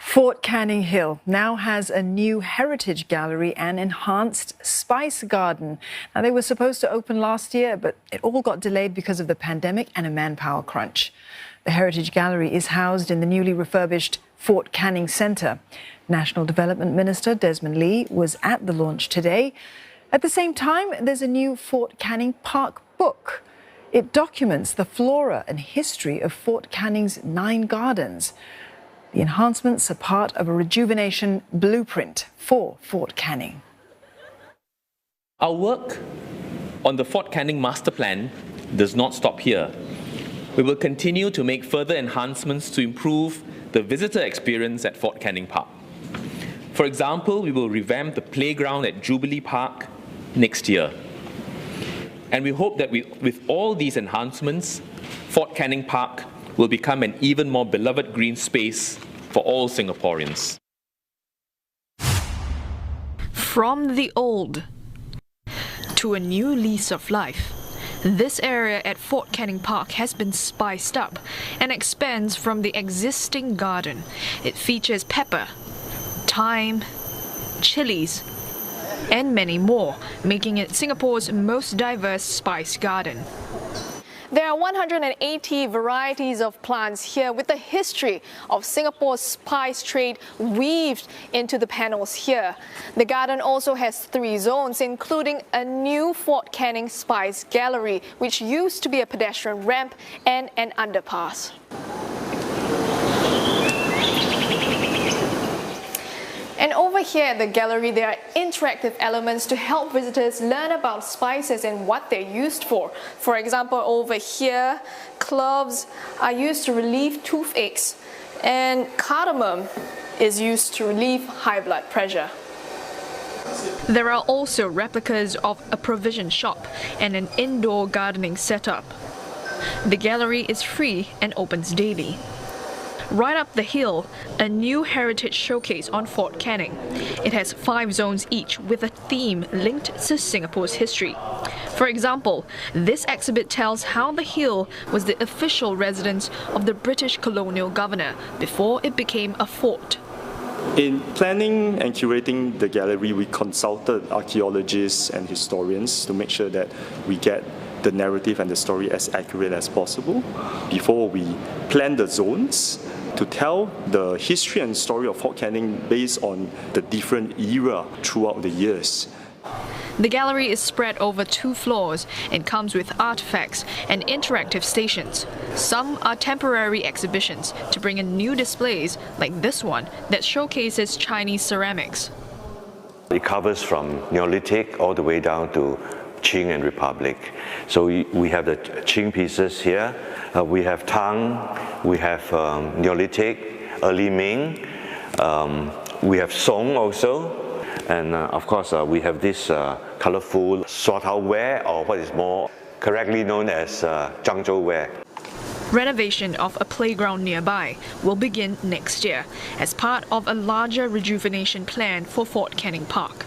Fort Canning Hill now has a new heritage gallery and enhanced spice garden. Now, they were supposed to open last year, but it all got delayed because of the pandemic and a manpower crunch. The heritage gallery is housed in the newly refurbished Fort Canning Centre. National Development Minister Desmond Lee was at the launch today. At the same time, there's a new Fort Canning Park book. It documents the flora and history of Fort Canning's 9 gardens. The enhancements are part of a rejuvenation blueprint for Fort Canning. Our work on the Fort Canning Master Plan does not stop here. We will continue to make further enhancements to improve the visitor experience at Fort Canning Park. For example, we will revamp the playground at Jubilee Park next year. And we hope that with all these enhancements, Fort Canning Park will become an even more beloved green space for all Singaporeans. From the old to a new lease of life, this area at Fort Canning Park has been spiced up and expands from the existing garden. It features pepper, thyme, chilies, and many more, making it Singapore's most diverse spice garden. There are 180 varieties of plants here, with the history of Singapore's spice trade weaved into the panels here. The garden also has 3 zones, including a new Fort Canning Spice Gallery, which used to be a pedestrian ramp and an underpass. And over here at the gallery, there are interactive elements to help visitors learn about spices and what they're used for. For example, over here, cloves are used to relieve toothaches, and cardamom is used to relieve high blood pressure. There are also replicas of a provision shop and an indoor gardening setup. The gallery is free and opens daily. Right up the hill, a new heritage showcase on Fort Canning. It has 5 zones each with a theme linked to Singapore's history. For example, this exhibit tells how the hill was the official residence of the British colonial governor before it became a fort. In planning and curating the gallery, we consulted archaeologists and historians to make sure that we get the narrative and the story as accurate as possible before we plan the zones to tell the history and story of Fort Canning based on the different era throughout the years. The gallery is spread over 2 floors and comes with artifacts and interactive stations. Some are temporary exhibitions to bring in new displays like this one that showcases Chinese ceramics. It covers from Neolithic all the way down to Qing and Republic. So we have the Qing pieces here, we have Tang, we have Neolithic, early Ming, we have Song also, and of course we have this colorful sort-out ware, or what is more correctly known as Zhangzhou ware. Renovation of a playground nearby will begin next year as part of a larger rejuvenation plan for Fort Canning Park.